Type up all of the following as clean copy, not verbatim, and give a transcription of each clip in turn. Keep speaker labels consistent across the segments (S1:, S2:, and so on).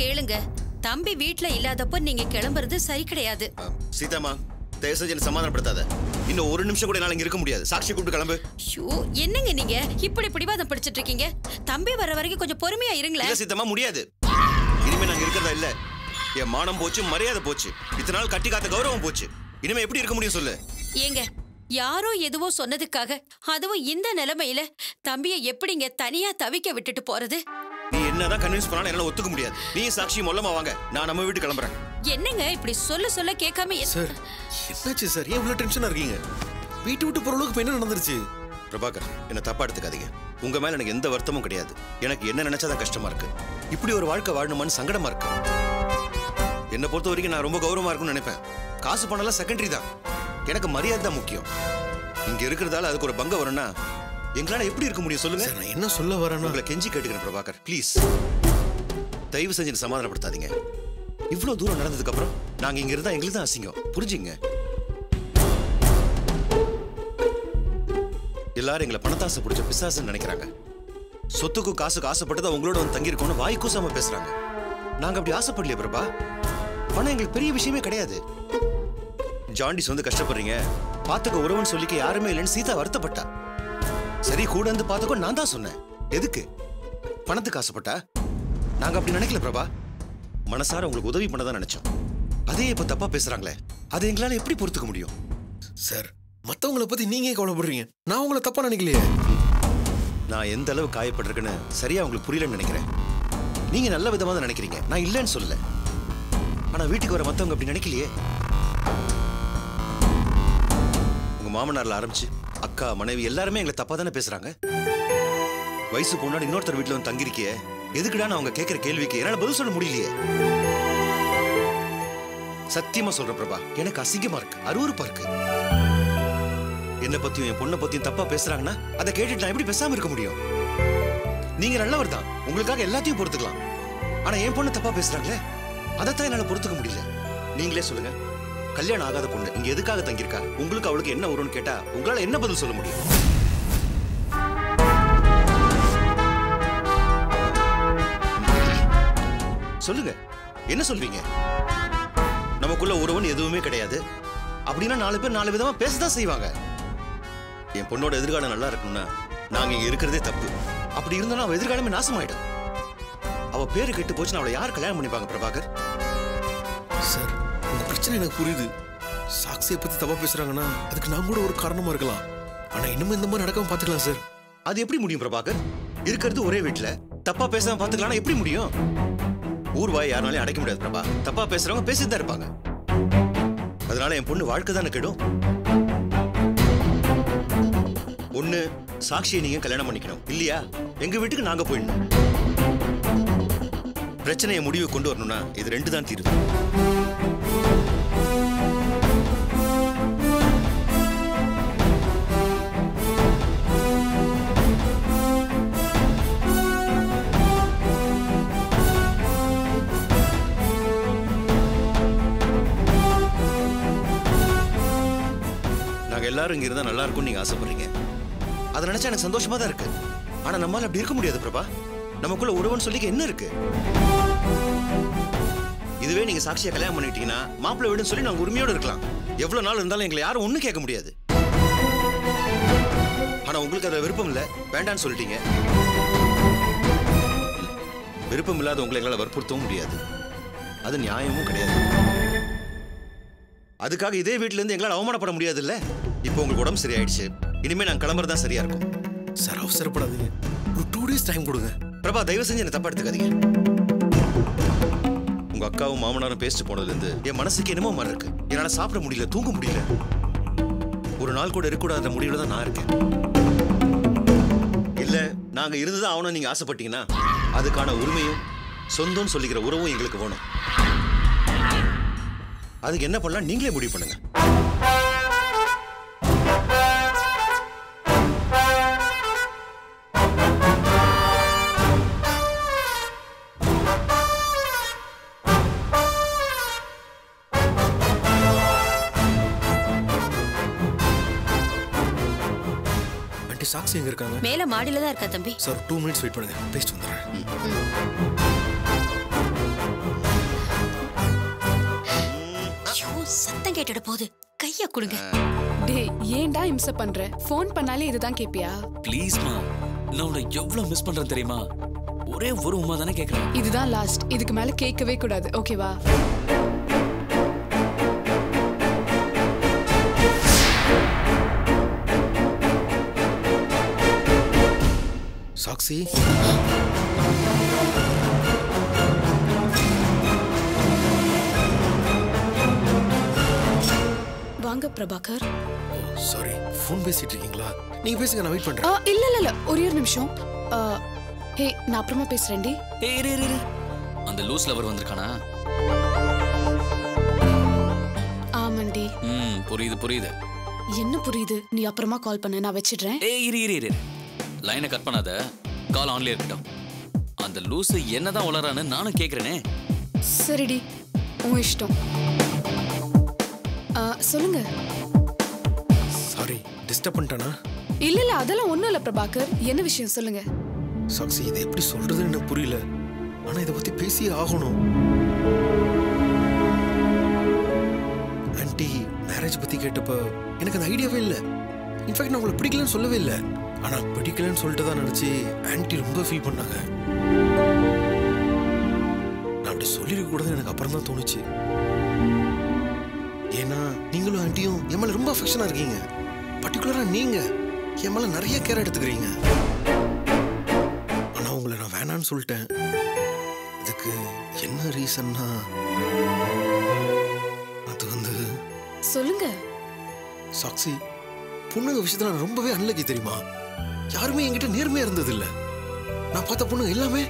S1: கேளுங்க. தம்பி வீட்ல இல்லாதப்போ நீங்க கிளம்புறது சரி கிடையாது.
S2: சீதாமா, தயவு செஞ்சு என்ன சமாதானப்படுத்தாத. இன்னும் ஒரு நிமிஷம் கூட என்னால இங்க இருக்க முடியாது. சாட்சி கூப்பிட்டு கிளம்பு.
S1: ஐயோ, என்னங்க நீங்க இப்படி பிடிவாதம் பிடிச்சிட்டு இருக்கீங்க? தம்பி வர வரைக்கும் கொஞ்சம் பொறுமையா இருங்களேன்.
S2: இல்ல சீதாமா, முடியாது. இனிமே நாங்க இருக்கிறதா இல்ல. என் மானம் போச்சு, மரியாதை போச்சு, இத்தனை நாள் கட்டி காத்த கௌரவம் போச்சு. இனிமே எப்படி இருக்க முடியும் சொல்லு?
S1: ஏங்க, யாரோ எதுவோ சொன்னதுக்காக அதுவும் இந்த நிலைமையில தம்பியை எப்படிங்க தனியா தவிக்க விட்டுட்டு போறது?
S2: நீ என்னதான் கன்வின்ஸ் பண்ணாலும் என்னால ஒத்துக்க முடியாது. நீ சாட்சி மொல்லமா வாங்க, நான் நம்ம வீட்டு கிளம்புறேன்.
S1: என்னங்க இப்படி சொல்ல கேட்காம?
S3: சார் என்னாச்சு சார்? ஏன் இவ்வளவு டென்ஷனா இருக்கீங்க? வீட்டு விட்டு போற அளவுக்கு என்ன நடந்துருச்சு?
S2: பிரபாகர், என்ன தப்பா எடுத்துக்காதீங்க. உங்க மேல எனக்கு எந்த வருத்தமும் கிடையாது. எனக்கு என்ன நினைச்சாதான் கஷ்டமா இருக்கு. இப்படி ஒரு வாழ்க்கை வாழணுமான்னு சங்கடமா இருக்கு. என்னை பொறுத்த வரைக்கும் நான் ரொம்ப கௌரவமா இருக்கும்னு நினைப்பேன். காசு பணம்லாம் செகண்டரி தான். எனக்கு மரியாதை தான் முக்கியம். இங்க இருக்கிறதால அதுக்கு ஒரு பங்கம் வரும்னா எங்களால எப்படி இருக்க முடியும் சொல்லுங்க?
S3: நான் என்ன சொல்ல வரேன்னு
S2: உங்களை கெஞ்சி கேட்டுக்கிறேன் பிரபாகர், ப்ளீஸ் தயவு செஞ்சு சமாதானப்படுத்தாதீங்க. இவ்வளவு தூரம் நடந்ததுக்கு அப்புறம் நாங்க இங்க இருந்தா எங்களுக்கு தான் அசிங்கம், புரிஞ்சுங்க. எல்லாரும் எங்களை பணத்தாசை பிடிச்ச பிசாசுன்னு நினைக்கிறாங்க. சொத்துக்கு காசுக்கு ஆசைப்பட்டதா உங்களோட வந்து தங்கி இருக்கோம்னு வாய் கூசாம பேசுறாங்க. நாங்க அப்படி ஆசைப்படலையே பிரபா. பணம் எங்களுக்கு பெரிய விஷயமே கிடையாது. ஜாண்டிஸ் வந்து கஷ்டப்படுறீங்க, பாத்துக்க உறவுன்னு சொல்லிக்க யாருமே இல்லைன்னு சீதா வருத்தப்பட்டா. சரி, கூட வந்து பாத்துக்கோ நான் தான் சொன்னேன். எதுக்கு? பணத்துக்கு ஆசைப்பட்டா? நாங்க அப்படி நினைக்கல பிரபா. மனசார உங்களுக்கு உதவி பண்ணதான் நினைச்சோம். அதே இப்ப தப்பா பேசுறாங்களே, அதை எங்களால எப்படி பொறுத்துக்க முடியும்?
S3: சார், மத்தவங்களை பத்தி நீங்க கவலைப்படுறீங்க, நான் உங்களை தப்பா நினைக்கலையே.
S2: நான் எந்த அளவு காயப்பட்டிருக்குன்னு சரியா உங்களுக்கு புரியலன்னு நினைக்கிறேன். நீங்க நல்ல விதமா தான் நினைக்கிறீங்க, நான் இல்லைன்னு சொல்லல. ஆனா வீட்டுக்கு வர மத்தவங்க அப்படி நினைக்கலையே. உங்க மாமனார்ல ஆரம்பிச்சு அக்கா, மனைவி எல்லாருமே எங்களை தப்பா தானே பேசுறாங்க. வயசு பொண்ணாடி இன்னொருத்தர் வீட்டுல வந்து தங்கிருக்கிய, எதுக்குடான்னு அவங்க கேட்கிற கேள்விக்கு என்னால பதில் சொல்ல முடியலையே. சத்தியமா சொல்றேன் பிரபா, எனக்கு அசிங்கமா இருக்கு, அருவருப்பா இருக்கு. என்ன பத்தியும் என் பொண்ணை பத்தியும் தப்பா பேசுறாங்கன்னா அதை கேட்டுட்டு நான் எப்படி பேசாம இருக்க முடியும்? நீங்க நல்லவர் தான், உங்களுக்காக எல்லாத்தையும் பொறுத்துக்கலாம். ஆனா என் பொண்ணு தப்பா பேசுறாங்களே, அதைத்தான் என்னால பொறுத்துக்க முடியல. நீங்களே சொல்லுங்க, கல்யாணம் ஆகாத பொண்ணு இங்க எதுக்காக தங்கியிருக்கா? உங்களுக்கு அவளுக்கு என்ன வரும்னு கேட்டா உங்களால என்ன பதில் சொல்ல முடியும்? சொல்லுங்க, என்ன சொல்வீங்க? நமக்குள்ள உறவுன்னு எதுவுமே கிடையாது அப்படின்னா 4 பேர் 4 விதமா பேசதான் செய்வாங்க. என் பொண்ணோட எதிர்காலம் நல்லா இருக்கணும்னா நாங்க இங்க இருக்கிறதே தப்பு. அப்படி இருந்தாலும் அவ எதிர்காலமே நாசமாயிடும். அவ பேரு கெட்டு போச்சுன்னா அவளை யார் கல்யாணம் பண்ணிப்பாங்க பிரபாகர்?
S3: சார், உங்க பிரச்சனை எனக்கு புரியுது. சாக்சியை பத்தி தப்பா பேசுறாங்கன்னா அதுக்கு நான் கூட ஒரு காரணமா இருக்கலாம். ஆனா இன்னும் இந்த மாதிரி நடக்காம பாத்துக்கலாம் சார்.
S2: அது எப்படி முடியும் பிரபாகர்? இருக்கிறது ஒரே வீட்டுல, தப்பா பேசாம பாத்துக்கலாம் எப்படி முடியும்? ஊர்வாய் யாருனாலையும் அடைக்க முடியாது பிரபா. தப்பா பேசுறவங்க பேசிட்டு தான் இருப்பாங்க. அதனால என் பொண்ணு வாழ்க்கை தானே கெடும். ஒண்ணு சாட்சியை நீங்க கல்யாணம் பண்ணிக்கணும், இல்லையா எங்க வீட்டுக்கு நாங்க போயிடணும். பிரச்சனையை முடிவு கொண்டு வரணும்னா இது 2 தான் தீர்வு. நாங்க எல்லாரும் இங்க இருந்தா நல்லா இருக்கும்னு நீங்க ஆசைப்படுறீங்க. அதை நினைச்சா எனக்கு சந்தோஷமா தான் இருக்கு. ஆனா நம்மால அப்படி இருக்க முடியாது பிரபா. நமக்குள்ள உறவுன்னு சொல்லிக்க என்ன இருக்கு? இதுவே நீங்க சாட்சியை கல்யாணம் பண்ணிட்டீங்கன்னா மாப்பிள்ளை வீடுன்னு சொல்லி நாங்க உரிமையோடு இருக்கலாம். எவ்வளவு நாள் இருந்தாலும் எங்களை யாரும் ஒண்ணும் கேட்க முடியாது. ஆனா உங்களுக்கு அதுல விருப்பம் இல்ல, வேண்டான்னு சொல்லிட்டீங்க. விருப்பம் இல்லாத உங்களை எங்களால வற்புறுத்தவும் முடியாது. அது நியாயமும் கிடையாது. அதுக்காக இதே வீட்டுல இருந்து எங்களால் அவமானப்பட முடியாது இல்ல. இப்போ உங்களுக்கு உடம்பு சரியாயிடுச்சு, இனிமே நாங்க கிளம்புறதா சரியா இருக்கும்.
S3: சார், அவசரப்படாதீங்க, ஒரு 2 டேஸ் டைம் கொடுங்க.
S2: பிரபா, தயவு செஞ்சு என்ன தப்பா எடுத்துக்காதீங்க. உங்க அக்காவும் மாமனாரும் பேசிட்டு போனதுல இருந்து என் மனசுக்கு என்னமோ மாதிரி இருக்கு. என்னால சாப்பிட முடியல, தூங்க முடியல. ஒரு நாள் கூட இருக்கக்கூடாத முடிவுல தான் நான் இருக்கேன். இல்ல நாங்க இருந்துதான் ஆகணும் நீங்க ஆசைப்பட்டீங்கன்னா அதுக்கான உரிமையும் சொந்தம் சொல்லிக்கிற உறவும் எங்களுக்கு வேணும். அதுக்கு என்ன பண்ணலாம் நீங்களே முடிவு பண்ணுங்க.
S3: சாக்சி எங்க இருக்காங்க?
S1: மேல மாடியில தான் இருக்கா தம்பி.
S3: சார், 2 மினிட்ஸ் வெயிட் பண்ணுங்க, பேசிட்டு வந்துடுறேன்.
S1: சத்தம் கேட்டுட போகுது. கைய கொடுங்க.
S4: டேய் ஏன்டா இம்சை பண்ற? ஃபோன் பண்ணாலே இதுதான் கேப்பியா?
S5: ப்ளீஸ்மா, நான் உன்னை எவ்வளவு மிஸ் பண்றேன் தெரியுமா? ஒரே ஒரு உமா தானே கேக்குறேன்.
S4: இதுதான் லாஸ்ட். இதுக்கு மேல கேட்கவே கூடாது. ஓகேவா?
S3: சாக்ஷி,
S4: வாங்க பிரபாகர்.
S3: சாரி, ஃபோன் பேசிட்டு இருக்கீங்களா? நீங்க பேசுங்க, நான் வெயிட் பண்றேன்.
S4: இல்ல ஒரே ஒரு நிமிஷம். ஹே, நான் அப்புறமா பேசுறேன்டி.
S5: இரு. அந்த லூஸ் லவர் வந்திருக்கானா?
S4: ஆமாண்டி.
S5: புரியுது.
S4: என்ன புரியுது? நீ அப்புறமா கால் பண்ணு, நான் வச்சிடுறேன்.
S5: இரு. லைனை கட் பண்ணாத, கால் ஆன்லயே இருக்கட்டும். அந்த லூஸ் என்னதான் உளறான்னு நானும் கேக்குறேனே.
S4: சரிடி, உன் இஷ்டம். சொல்லுங்க.
S3: சாரி, டிஸ்டர்ப் பண்ணிட்டானா?
S4: இல்ல அதெல்லாம் ஒண்ணும் இல்ல பிரபாகர். என்ன விஷயம் சொல்லுங்க.
S3: சாக்ஷி, இதை எப்படி சொல்றதுன்னு எனக்கு புரியல. ஆனா இதை பத்தி பேசியே ஆகணும். ஆன்ட்டி மேரேஜ் பத்தி கேட்டப்ப எனக்கு அந்த ஐடியாவே இல்லை. இன்ஃபேக்ட் நான் உங்களை பிடிக்கலன்னு சொல்லவே இல்லை. ஆனா பிடிக்கலன்னு சொல்லிட்டு தான் நினைச்சு ஆன்ட்டி ரொம்ப ஃபீல் பண்ணாங்க. நான் அப்படி சொல்லிருக்க கூடாதுன்னு எனக்கு அப்புறம் தான் தோணுச்சு. ஏன்னா நீங்களும் ஆன்ட்டியும் என் மேல ரொம்ப அஃபெக்ஷனா இருக்கீங்க. பர்டிகுலரா நீங்க என் மேல நிறைய கேர் எடுத்துக்கிறீங்க. ஆனா உங்களை நான் வேணான்னு சொல்லிட்டேன். இதுக்கு என்ன ரீசன்னா, அது வந்து
S4: சொல்லுங்க.
S3: சாக்ஷி, பொண்ணுங்க விஷயத்துல நான் ரொம்பவே அன்லக்கி தெரியுமா? யாருமே என்கிட்ட நேர்மையா இருந்தது இல்ல. நான் பார்த்த பொண்ணு எல்லாமே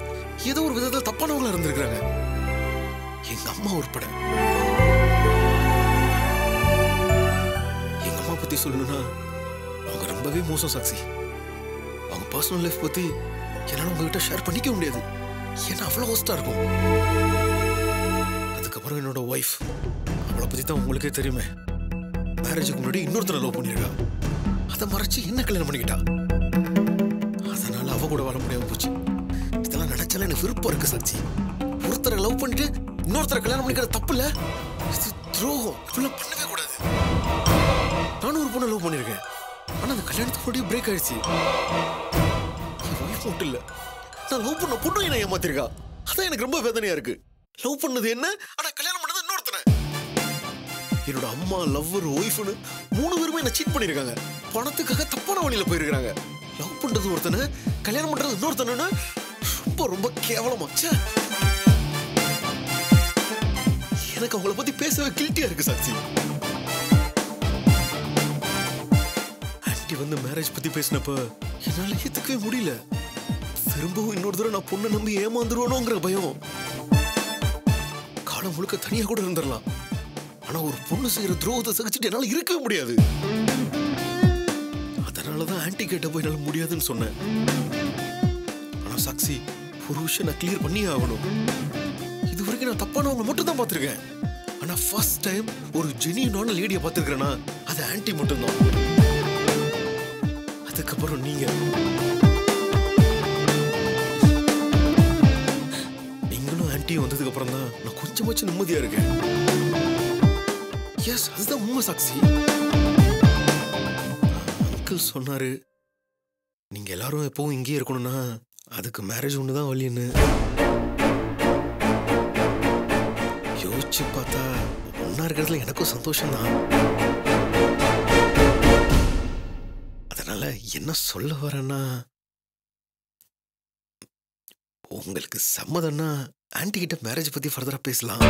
S3: ஏதோ ஒரு விதத்துல தப்பானவங்களா இருந்திருக்காங்க, எங்க அம்மா உட்பட. எங்க அம்மா பத்தி சொல்லணும்னா அவங்க ரொம்பவே மோசம் சாக்ஷி. அவங்க பர்சனல் லைஃப் பத்தி என்னால உங்ககிட்ட ஷேர் பண்ணிக்க முடியாது. ஏன்னா அவ்வளவு ஹோஸ்டா இருக்கும். அதுக்கப்புறம் என்னோட ஒய்ஃப், அவளை பத்தி தான் உங்களுக்கே தெரியுமே. மேரேஜுக்கு முன்னாடி இன்னொருத்தரை லவ் பண்ணிருக்கா. அதை மறைச்சு என்ன கல்யாணம் பண்ணிக்கிட்டா. அதனால அவ கூட வாழ முடியாம போச்சு. இதெல்லாம் நினைச்சால எனக்கு விருப்பம் இருக்கு சாட்சி. ஒருத்தரை லவ் பண்ணிட்டு இன்னொருத்தரை கல்யாணம் பண்ணிக்கிறது தப்பு இல்ல. இது துரோகம். இப்பெல்லாம் பண்ணவே கூடாது. நானும் ஒரு பொண்ணை லவ் பண்ணிருக்கேன். ஆனா அந்த கல்யாணத்துக்கு முன்னாடி பிரேக் ஆயிடுச்சு. என் ஒய்ஃப் மட்டும் இல்ல, நான் லவ் பண்ண பொண்ணு என்ன ஏமாத்திருக்கா. அதான் எனக்கு ரொம்ப வேதனையா இருக்கு. லவ் பண்ணது என்ன, ஆனா கல்யாணம் பண்ணது இன்னொருத்தனை. என்னோட அம்மா, லவ்வர், ஒய்ஃப்னு 3 பேருமே என்ன சீட் பண்ணிருக்காங்க. பணத்துக்காக தப்பான வழியில போயிருக்காங்க. லவ் பண்றது ஒருத்தனை, கல்யாணம் பண்றது இன்னொருத்தனை. ரொம்ப ரொம்ப கேவலமா. எனக்கு அவங்கள பத்தி பேசவே கில்ட்டியா இருக்கு சாட்சி. ஆன்ட்டி வந்து மேரேஜ் பத்தி பேசினப்ப என்னால ஏத்துக்கவே முடியல. திரும்பவும் இன்னொரு தடவை நான் பொண்ணை நம்பி ஏமாந்துருவானோங்கிற பயம். காலம் முழுக்க தனியா கூட இருந்துடலாம். ஆனா ஒரு பொண்ணு செய்யற துரோகத்தை சகிச்சுட்டு என்னால இருக்கவே முடியாது. அதனாலதான் ஆன்ட்டி கேட்ட போய் என்னால முடியாதுன்னு சொன்னேன். ஆனா சாக்ஷி, ஒரு விஷயம் நான் கிளியர் பண்ணியே ஆகணும். இது வரைக்கும் நான் தப்பானவங்க மட்டும் தான் பார்த்திருக்கேன். ஆனா ஃபர்ஸ்ட் டைம் ஒரு ஜெனியூனான லேடியை பார்த்திருக்கிறேன்னா அது ஆன்ட்டி மட்டும்தான். அதுக்கப்புறம் நீங்க. நீங்களும் ஆன்ட்டியும் வந்ததுக்கு அப்புறம் தான் நான் கொஞ்சமாச்சும் நிம்மதியா இருக்கேன். எஸ், அதுதான் உண்மை சாக்ஷி. அங்கிள் சொன்னாரு, நீங்க எல்லாரும் எப்பவும் இங்கேயே இருக்கணும்னா அதுக்கு மேரேஜ் ஒண்ணுதான் வழின்னு. யோசிச்சு பார்த்தா ஒன்னா இருக்கிறதுல எனக்கும் சந்தோஷம் தான். அதனால என்ன சொல்ல வரேன்னா, உங்களுக்கு சம்மதம்னா ஆன்ட்டி கிட்ட மேரேஜ் பத்தி ஃபர்தரா பேசலாம்.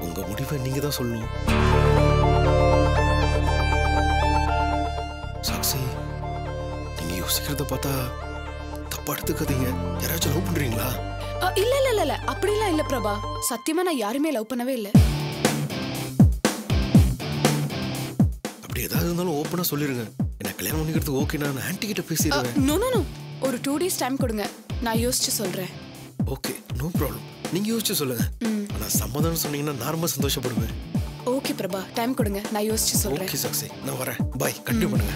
S3: உங்க முடிவை நீங்க தான் சொல்லணும். சாக்ஷி, நீங்க யோசிக்கிறத பார்த்தா தப்பா எடுத்துக்காதீங்க. யாராச்சும் லவ் பண்றீங்களா?
S4: இல்ல அப்படிலாம் இல்ல பிரபா. சத்தியமா நான் யாருமே லவ் பண்ணவே இல்ல.
S3: அப்படி ஏதாவது இருந்தாலும் ஓப்பனா சொல்லிருங்க. என்ன கல்யாணம் பண்ணிக்கிறது ஓகே, நான் ஆன்ட்டி கிட்ட பேசிடுவேன்.
S4: நோ ஒரு 2 days டைம் கொடுங்க, நான் யோசிச்சு சொல்றேன்.
S3: Okay, no problem. நீங்க யோசிச்சு சொல்லுங்க. ஆனா சம்மதம்னு சொன்னீங்கன்னா நான் ரொம்ப சந்தோஷப்படுவேன்.
S4: ஓகே பிரபா, டைம் கொடுங்க, நான் யோசிச்சு சொல்றேன்.
S3: ஓகே சாக்ஷி, நான் வரேன். பை. கண்டினியூ பண்ணுங்க.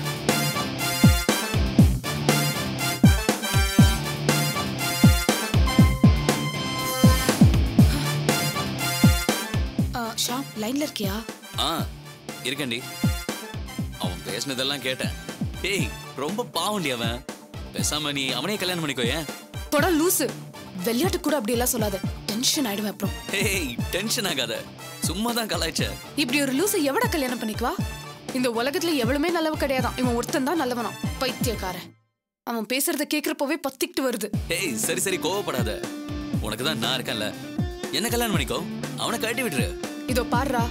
S4: ஷாம், லைன்ல இருக்கியா?
S5: ஆ இருக்கேன்டி. அவன் பேசினதெல்லாம் கேட்டேன். ஏய் ரொம்ப பாவண்டி அவன். பேசாம நீ அவனே கல்யாணம் பண்ணிக்கோ. ஏன்
S4: போடா லூசு. விளையாட்டு கூட அப்படி எல்லாம் சொல்லாத, டென்ஷன் ஆயிடுவேன் அப்புறம்.
S5: ஏய் டென்ஷன் ஆகாத, சும்மா தான் கலாய்ச்ச.
S4: இப்படி ஒரு லூசை எவட கல்யாணம் பண்ணிக்குவா? இந்த உலகத்துல எவ்வளவுமே நல்லவ கிடையாதான், இவன் ஒருத்தன் தான் நல்லவனா. பைத்தியக்காரன். அவன் பேசுறத கேக்குறப்பவே பத்திக்கிட்டு வருது.
S5: ஏய் சரி சரி கோவப்படாத, உனக்கு தான் நான் இருக்கேன்ல. என்ன கல்யாணம் பண்ணிக்கோ, அவனை கட்டி விட்டுரு.
S4: இதோ பாருடா,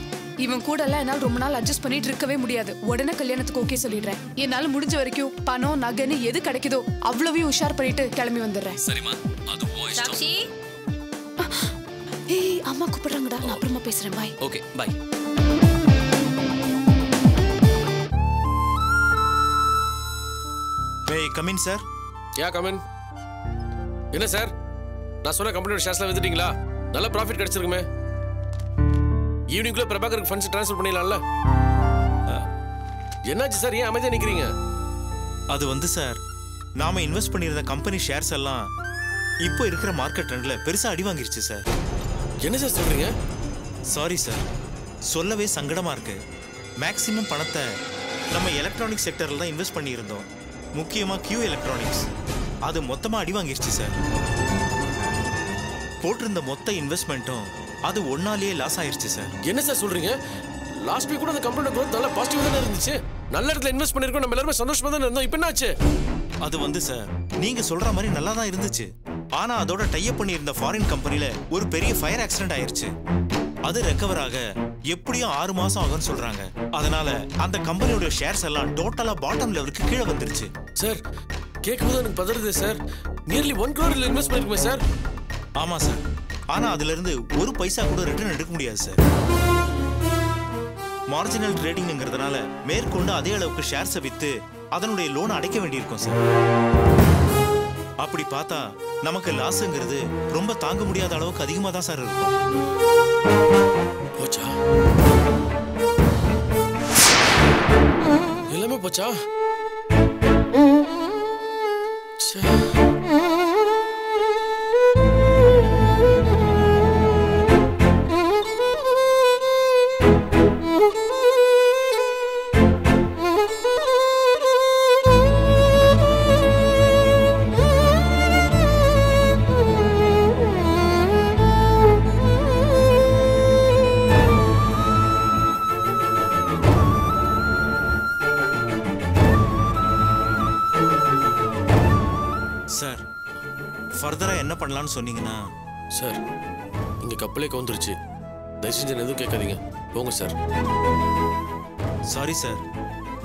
S4: இவன் கூட எல்லாம் என்னால ரொம்ப நாள் அட்ஜஸ்ட் பண்ணிட்டு இருக்கவே முடியாது. உடனே கல்யாணத்துக்கு ஓகே சொல்லிடுறேன். என்னால முடிஞ்ச வரைக்கும் பணம் நகைன்னு எது கிடைக்குதோ அவ்வளவையும் உஷார் பண்ணிட்டு கிளம்பி வந்துடுறேன்.
S5: சரிமா, அது உன் இஷ்டம்.
S1: சாக்ஷி
S4: ஏய் அம்மா கூப்பிடுறாங்கடா, நான் அப்புறமா பேசுறேன். Bye.
S5: Okay bye.
S2: Come in sir.
S3: Yeah come in. என்ன சார், நான் சொன்ன கம்பெனியோட ஷேர்ஸ்லாம் வித்துட்டீங்களா? நல்ல ப்ராஃபிட் கிடைச்சிருக்குமே. ஈவினிங்குள்ள பிரபாகருக்கு ஃபண்ட்ஸ் ட்ரான்ஸ்ஃபர் பண்ணிடலாம்ல? என்னாச்சு சார், ஏன் அமைதியா நிக்கிறீங்க?
S6: அது வந்து சார், நாம இன்வெஸ்ட் பண்ணியிருந்த கம்பெனி ஷேர்ஸ் எல்லாம் இப்போ இருக்கிற மார்க்கெட் ட்ரெண்ட்ல பெருசா அடி வாங்கிருச்சு சார்.
S3: என்ன சார் சொல்றீங்க?
S6: சாரி சார், சொல்லவே சங்கடமா இருக்கு. மேக்ஸிமம் பணத்தை நம்ம எலக்ட்ரானிக் செக்டர்ல தான் இன்வெஸ்ட் பண்ணியிருந்தோம். முக்கியமா கியூ எலக்ட்ரானிக்ஸ், அது மொத்தமா அடி வாங்கிருச்சு சார். போட்டிருந்த மொத்த இன்வெஸ்ட்மெண்ட்டும் அது ஒன்னாலேயே லாஸ் ஆயிருச்சு சார்.
S3: என்ன சார் சொல்றீங்க? லாஸ்ட் வீக் கூட அந்த கம்பெனியோட growth நல்லா பாசிட்டிவா தானே இருந்துச்சு. நல்ல இடத்துல இன்வெஸ்ட் பண்ணிருக்கோம், நம்ம எல்லாரும் சந்தோஷமா தானே இருந்தோம். இப்போ என்னாச்சு?
S6: அது வந்து சார், நீங்க சொல்ற மாதிரி நல்லா தான் இருந்துச்சு. ஆனா அதோட டைப் பண்ணியிருந்த ஃபாரின் கம்பெனில ஒரு பெரிய ஃபயர் ஆக்சிடென்ட் ஆயிருச்சு. அது ரெக்கவர் ஆக எப்படியும் 6 மாசம் ஆகும்னு சொல்றாங்க. அதனால அந்த கம்பெனியோட ஷேர்ஸ் எல்லாம் டோட்டலா பாட்டம் லெவலுக்கு கீழே வந்துருச்சு.
S3: சார் கேட்கும்போது எனக்கு பதறுது சார். நியர்லி 1 crore இன்வெஸ்ட் பண்ணிருக்கோமே சார்.
S6: ஆமா சார், ஆனா அதுல இருந்து ஒரு பைசா கூட ரிட்டர்ன் எடுக்க முடியாது சார். மார்ஜினல் ட்ரேடிங்ங்கிறதுனால மேற்கொண்டு அதே அளவுக்கு ஷேர்ஸை வித்து அதனுடைய லோன் அடைக்க வேண்டியிருக்கும் சார். அப்படி பார்த்தா நமக்கு லாஸ்ங்கிறது ரொம்ப தாங்க முடியாத அளவுக்கு அதிகமா தான் சார் இருக்கும்.
S3: போச்சா? எல்லாமே போச்சா?
S6: சார் ஃபர்தரா என்ன பண்ணலாம்னு சொன்னீங்கன்னா?
S3: சார் இங்க கப்பலே கவுந்துருச்சு, தயவு செஞ்சு எதுவும் கேட்காதீங்க, போங்க சார்.
S6: சாரி சார்,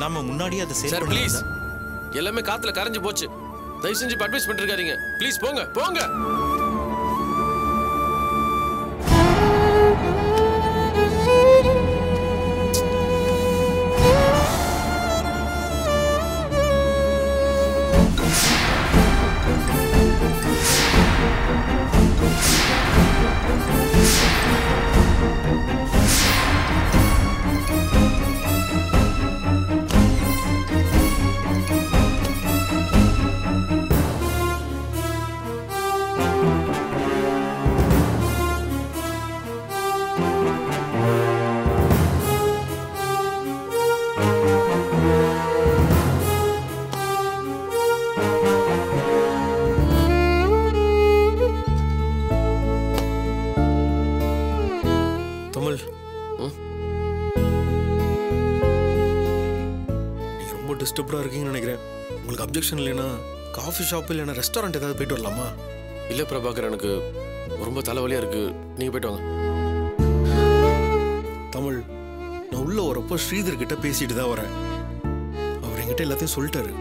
S6: நாம முன்னாடியே அதை
S3: சார் ப்ளீஸ், எல்லாமே காத்துல கரைஞ்சு போச்சு. தயவு செஞ்சு இப்போ அட்வைஸ் பண்ணிருக்காதீங்க ப்ளீஸ், போங்க போங்க.
S7: டிஸ்டர்ப்டாக இருக்கீங்கன்னு நினைக்கிறேன். உங்களுக்கு அப்ஜெக்ஷன் இல்லைன்னா காஃபி ஷாப் இல்லைன்னா ரெஸ்டாரண்ட் ஏதாவது போயிட்டு வரலாமா?
S3: இல்லை பிரபாகர், எனக்கு ரொம்ப தலைவலியாக இருக்கு, நீங்கள் போயிட்டு வாங்க.
S7: தமிழ், நான் உள்ள வரப்போ ஸ்ரீதர் கிட்ட பேசிட்டு தான் வரேன். அவர் என்கிட்ட எல்லாத்தையும் சொல்லிட்டாரு.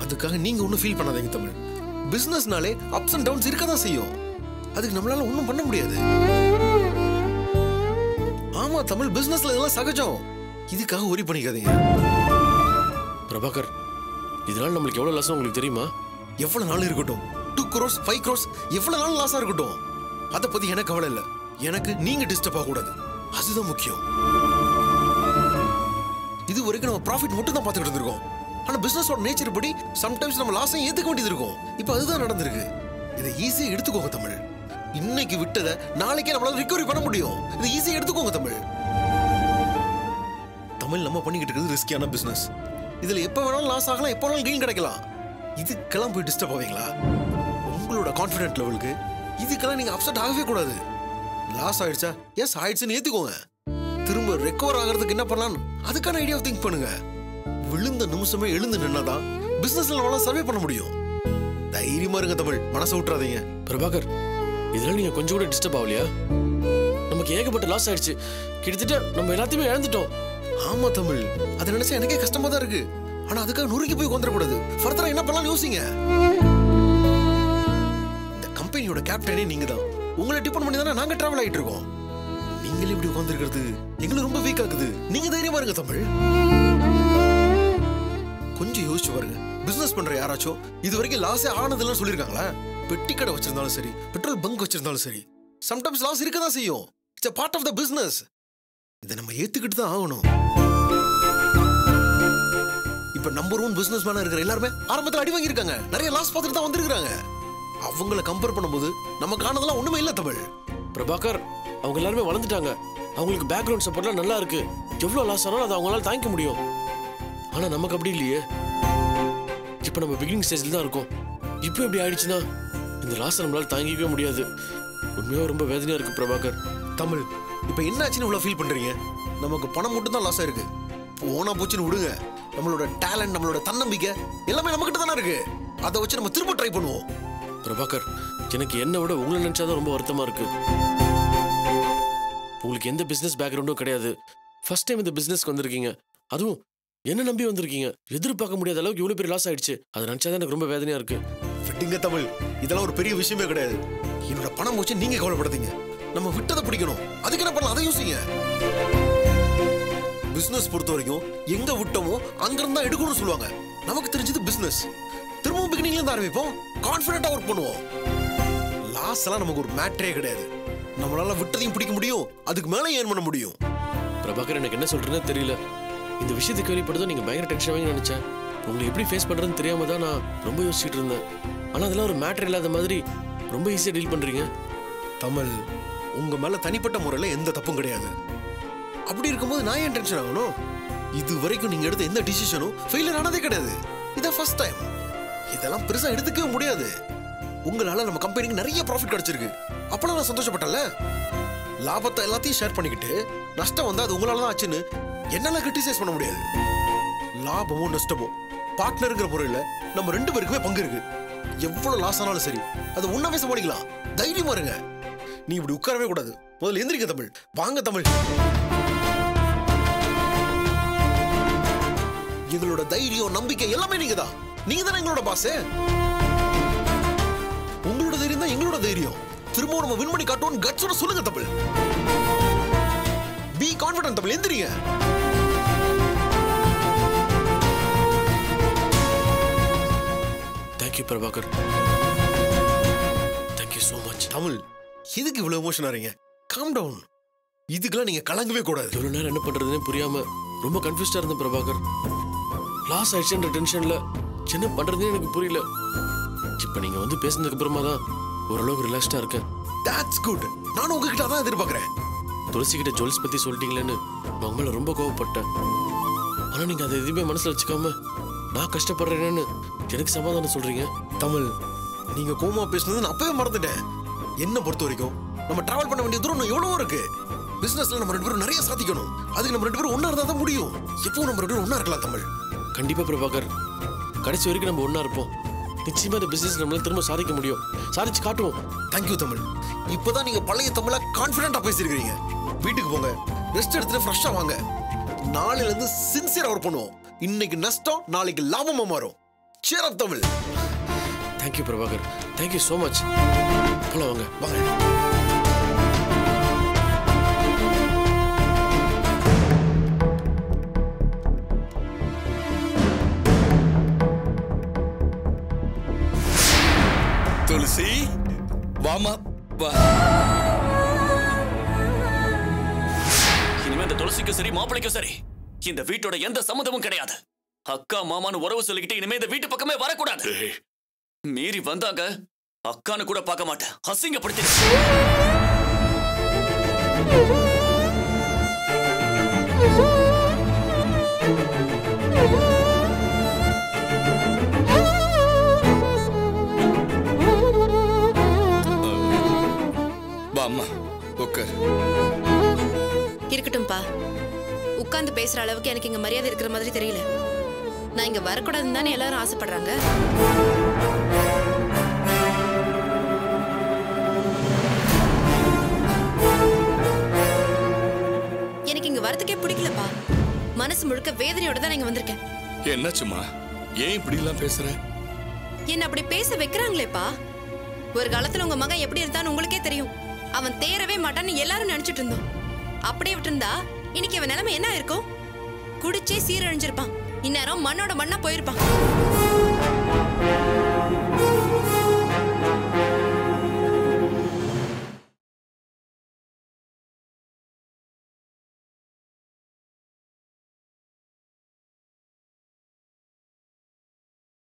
S7: அதுக்காக நீங்க ஒன்றும் ஃபீல் பண்ணாதீங்க தமிழ். பிஸ்னஸ்னாலே அப்ஸ் அண்ட் டவுன்ஸ் இருக்க தான் செய்யும். அதுக்கு நம்மளால ஒன்றும் பண்ண முடியாது. ஆமா தமிழ், பிஸ்னஸ்ல இதெல்லாம் சகஜம். இதுக்காக ஒரி பண்ணிக்காதீங்க.
S3: பிரபாகர், இதனால நம்மளுக்கு எவ்வளவு லாஸ் உங்களுக்கு தெரியுமா?
S7: எவ்வளவு நாள் இருக்கட்டும், 2 crores 5 crores எவ்வளவு நாள் லாஸா இருக்கட்டும், அதை பத்தி எனக்கு கவலை இல்லை. எனக்கு நீங்க டிஸ்டர்ப் ஆக கூடாது, அதுதான் முக்கியம். இது வரைக்கும் நம்ம ப்ராஃபிட் மட்டும் தான் பார்த்துக்கிட்டு இருந்திருக்கோம். ஆனா பிசினஸோட நேச்சர் படி சம்டைம்ஸ் நம்ம லாஸையும் ஏத்துக்க வேண்டியது இருக்கும். இப்போ அதுதான் நடந்திருக்கு. இதை ஈஸியா எடுத்துக்கோங்க தமிழ். இன்னைக்கு விட்டதை நாளைக்கே நம்மளால ரிகவரி பண்ண முடியும். இது ஈஸியா எடுத்துக்கோங்க தமிழ். தமிழ் நம்ம பண்ணிக்கிட்டு இருக்கிறது ரிஸ்கியான பிசினஸ். இதுல எப்ப வேணாலும் லாஸ் ஆகலாம், எப்ப வேணாலும் கெயின் கிடைக்கலாம். இதுக்கெல்லாம் போய் டிஸ்டர்ப் ஆவீங்களா? உங்களோட கான்ஃபிடென்ட் லெவலுக்கு இதுக்கெல்லாம் நீங்க அப்செட் ஆகவே கூடாது. லாஸ் ஆயிடுச்சா, எஸ் ஆயிடுச்சுன்னு ஏத்துக்கோங்க. திரும்ப ரெக்கவர் ஆகிறதுக்கு என்ன பண்ணலாம், அதுக்கான ஐடியா திங்க் பண்ணுங்க. விழுந்த நிமிஷமே எழுந்து நின்னாதான் பிசினஸ்ல நம்மளால சர்வே பண்ண முடியும். தைரியமா இருங்க தமிழ், மனசை விட்டுறாதீங்க.
S8: பிரபாகர், இதெல்லாம் நீங்க கொஞ்சம் கூட டிஸ்டர்ப் ஆகலையா? நமக்கு ஏகப்பட்ட லாஸ் ஆயிடுச்சு, கிட்டத்தட்ட நம்ம எல்லாத்தையுமே இழந்துட்டோம்.
S7: ஆமா தமிழ், அதை நினைச்சா எனக்கே கஷ்டமா தான் இருக்கு. ஆனா அதுக்காக நுறுக்கி போய் கொண்டுறக்கூடாது. ஃபர்தரா என்ன பண்ணலாம் யோசிங்க. இந்த கம்பெனியோட கேப்டனே நீங்க தான். உங்களை டிபெண்ட் பண்ணி தானே நாங்க டிராவல் ஆயிட்டு இருக்கோம். நீங்களே இப்படி உட்கார்ந்துருக்கிறது எங்களுக்கு ரொம்ப வீக் ஆகுது. நீங்க தைரியமா இருங்க தமிழ். கொஞ்சம் யோசிச்சு பாருங்க. பிசினஸ் பண்ற யாராச்சும் இது வரைக்கும் லாஸே ஆனதுன்னு சொல்லிருக்காங்களா? பெட்டி கடை வச்சிருந்தாலும் சரி, பெட்ரோல் பங்க் வச்சிருந்தாலும் சரி, சம்டைம்ஸ் லாஸ் இருக்க தான் செய்யும். It's a part of the business. இதை நம்ம ஏத்துக்கிட்டு தான் ஆகணும். இப்ப நம்பர் 1 பிசினஸ் மேனா இருக்கிற எல்லாருமே ஆரம்பத்தில் அடி வாங்கியிருக்காங்க. நிறைய லாஸ் பார்த்துட்டு தான் வந்திருக்காங்க. அவங்கள கம்பேர் பண்ணும்போது நமக்கு ஆனதெல்லாம் ஒண்ணுமே இல்ல தமிழ்.
S8: பிரபாகர், அவங்க எல்லாருமே வளர்ந்துட்டாங்க. அவங்களுக்கு பேக்ரவுண்ட் சப்போர்ட்லாம் நல்லா இருக்கு. எவ்வளவு லாஸ் ஆனாலும் அதை அவங்களால தாங்கிக்க முடியும். ஆனா நமக்கு அப்படி இல்லையே. இப்ப நம்ம பிகினிங் ஸ்டேஜ்ல தான் இருக்கோம். இப்போ எப்படி ஆயிடுச்சுன்னா இந்த லாஸ் நம்மளால தாங்கிக்கவே முடியாது. உண்மையா ரொம்ப வேதனையா இருக்கு பிரபாகர்.
S7: தமிழ், இப்ப என்ன ஆச்சுன்னு இவ்வளவு ஃபீல் பண்றீங்க? நமக்கு பணம் மட்டும் தான் லாஸ் ஆயிருக்கு. போனா போச்சுன்னு விடுங்க. நம்மளோட டேலண்ட், நம்மளோட தன்னம்பிக்கை எல்லாமே நம்ம கிட்ட தானே இருக்கு. அதை வச்சு நம்ம திரும்ப ட்ரை பண்ணுவோம்.
S8: பிரபாகர், எனக்கு என்ன விட உங்களை நினைச்சாதான் ரொம்ப வருத்தமா இருக்கு. உங்களுக்கு எந்த பிசினஸ் பேக்ரவுண்டும் கிடையாது. ஃபர்ஸ்ட் டைம் இந்த பிசினஸ்க்கு வந்திருக்கீங்க. அதுவும் என்ன நம்பி வந்திருக்கீங்க. எதிர்பார்க்க முடியாத அளவுக்கு இவ்வளவு பெரிய லாஸ் ஆயிடுச்சு. அதை நினைச்சாதான் எனக்கு ரொம்ப வேதனையா இருக்கு.
S7: ஃபிட்டிங்க தமிழ், இதெல்லாம் ஒரு பெரிய விஷயமே கிடையாது. என்னோட பணம் போச்சு, நீங்க கவலைப்படுறீங்க. நம்ம விட்டதை பிடிக்கணும். அதுக்கு என்ன பண்ணலாம், அதை யோசிங்க. பிசினஸ் பொறுத்த வரைக்கும் எங்க விட்டோமோ அங்கிருந்து தான் எடுக்கணும்னு சொல்லுவாங்க. நமக்கு தெரிஞ்சது பிசினஸ். திரும்பவும் பிகினிங்ல இருந்து ஆரம்பிப்போம். கான்ஃபிடென்ட்டா ஒர்க் பண்ணுவோம். லாஸ் எல்லாம் நமக்கு ஒரு மேட்டரே கிடையாது. நம்மளால விட்டதையும் பிடிக்க முடியும், அதுக்கு மேல ஏர்ன் பண்ண முடியும்.
S8: பிரபாகர், எனக்கு என்ன சொல்றேன்னு தெரியல. இந்த விஷயத்தை கேள்விப்பட்டதும் நீங்க பயங்கர டென்ஷன் ஆகி நினைச்சேன். உங்களை எப்படி ஃபேஸ் பண்றதுன்னு தெரியாம தான் நான் ரொம்ப யோசிச்சுட்டு இருந்தேன். ஆனா அதெல்லாம் ஒரு மேட்டர் இல்லாத மாதிரி ரொம்ப ஈஸியா டீல் பண்றீங்க.
S7: தமிழ், உங்க மேல தனிப்பட்ட முறையில எந்த தப்பும் கிடையாது. அப்படி இருக்கும்போது நான் ஏன் டென்ஷன் ஆகணும்? இது வரைக்கும் நீங்க எடுத்த எந்த டிசிஷனும் ஃபெயிலியர் ஆனதே கிடையாது. இதான் ஃபர்ஸ்ட் டைம். இதெல்லாம் பெருசா எடுத்துக்கவே முடியாது. உங்களால நம்ம கம்பெனிக்கு நிறைய ப்ராஃபிட் கிடைச்சிருக்கு. அப்பலாம் நான் சந்தோஷப்பட்டல. லாபத்தை எல்லாத்தையும் ஷேர் பண்ணிக்கிட்டு நஷ்டம் வந்தா அது உங்களால தான் ஆச்சுன்னு என்னால கிரிட்டிசைஸ் பண்ண முடியாது. லாபமோ நஷ்டமோ பார்ட்னருங்கிற முறையில நம்ம 2 பேருக்குமே பங்கு இருக்கு. எவ்வளவு லாஸ் ஆனாலும் சரி, அதை உண்ணாவே சமாளிக்கலாம். தைரியமா இருங்க. நீ இப்படி உட்காரவே கூடாது. முதல்ல எந்திரிக்க தமிழ். வாங்க தமிழ். எங்களோட தைரியம், நம்பிக்கை எல்லாமே நீங்க தான். நீங்க தானே எங்களோட பாஸ். உங்களோட தைரியம் தான் எங்களோட தைரியம். திரும்பவும் நம்ம வின் பண்ணி காட்டுவோம். கட்ஸோட சொல்லுங்க தமிழ். B confident Tamil. எந்திரிங்க.
S8: Thank you Prabhakar. Thank you so much.
S7: Tamil, எதுக்கு இவ்வளவு எமோஷன் ஆறீங்க? Calm down. இதுக்கெல்லாம் நீங்க கலங்கவே கூடாது.
S8: இவ்வளவு நேரம் என்ன பண்றதுன்னு புரியாம ரொம்ப கன்ஃபியூஸ்டா இருந்தேன் பிரபாகர். லாஸ் ஆயிடுச்சுன்ற டென்ஷன்ல என்ன பண்றதுன்னு எனக்கு புரியல. இப்ப நீங்க வந்து பேசினதுக்கு அப்புறமா தான் ஓரளவுக்கு ரிலாக்ஸ்டா இருக்கேன்.
S7: That's good. நானும் உங்ககிட்ட தான் எதிர்பார்க்கிறேன்.
S8: துளசி கிட்ட ஜுவல்ஸ் பத்தி சொல்லிட்டீங்களேன்னு நான் உங்களை ரொம்ப கோவப்பட்டேன். ஆனா நீங்க அதை எதுவுமே மனசுல வச்சுக்காம நான் கஷ்டப்படுறேன்னு எனக்கு சமாதானம் சொல்றீங்க.
S7: தமிழ், நீங்க கோமா பேசுனது நான் அப்பவே மறந்துட்டேன். என்ன பொறுத்த வரைக்கும் நம்ம டிராவல் பண்ண வேண்டிய தூரம் இன்னும் எவ்வளவோ இருக்கு. பிசினஸ்ல நம்ம 2 பேரும் நிறைய சாதிக்கணும். அதுக்கு நம்ம 2 பேரும் ஒண்ணா இருந்தா தான் முடியும். எப்போ நம்ம 2 பேரும் ஒண்ணா இருக்கலாம் தமிழ்.
S8: கண்டிப்பா பிரபாகர், கடைசி வரைக்கும் நம்ம ஒண்ணா இருப்போம். நிச்சயமா இந்த பிசினஸ் நம்மளால திரும்ப சாதிக்க முடியும். சாதிச்சு காட்டுவோம்.
S7: தேங்க்யூ தமிழ். இப்பதான் நீங்க பழைய தமிழா கான்ஃபிடென்ட்டா பேசிருக்கீங்க. வீட்டுக்கு போங்க, ரெஸ்ட் எடுத்துட்டு ஃப்ரெஷ்ஷா வாங்க. நாளையில இருந்து சின்சியரா ஒர்க் பண்ணுவோம். இன்னைக்கு நஷ்டம், நாளைக்கு லாபமா மாறும். cheer up Tamil.
S8: Thank you Prabhakar. Thank you so much. போல வாங்க.
S7: வாங்க.
S5: துளசி, வாமா வா. இனிமே இந்த துளசிக்கும் சரி மாப்பிளைக்கும் சரி இந்த வீட்டோட எந்த சம்மந்தமும் கிடையாது. அக்கா மாமான்னு உறவு சொல்லிக்கிட்டு இனிமே இந்த வீட்டு பக்கமே வரக்கூடாது. மீறி வந்தாங்க அக்கான்னு கூட பார்க்க மாட்டேன். அசிங்கப்படுத்தி
S9: அம்மா உட்கார்.
S10: இருக்கட்டும்பா. உட்கார்ந்து பேசுற அளவுக்கு எனக்கு இங்க மரியாதை இருக்கிற மாதிரி தெரியல. நான் இங்க வரக்கூடாதுன்னு தானே எல்லாரும் ஆசைப்படுறாங்க. எனக்கு இங்க வரதுக்கே பிடிக்கலப்பா. மனசு முழுக்க வேதனையோட தான் இங்க வந்திருக்கேன்.
S9: என்னாச்சுமா? ஏன் இப்படி எல்லாம் பேசுற?
S10: என்ன அப்படி பேச வைக்கிறாங்களேப்பா. ஒரு காலத்துல உங்க மகன் எப்படி இருந்தான்னு உங்களுக்கே தெரியும். அவன் தேரவே மாட்டான்னு எல்லாரும் நினைச்சிட்டு இருந்தோம். அப்படியே விட்டுருந்தா இன்னைக்கு அவன் நிலைமை என்ன இருக்கும்? குடிச்சே சீரழிஞ்சிருப்பான். இந்நேரம் மண்ணோட மண்ணா போயிருப்பான்.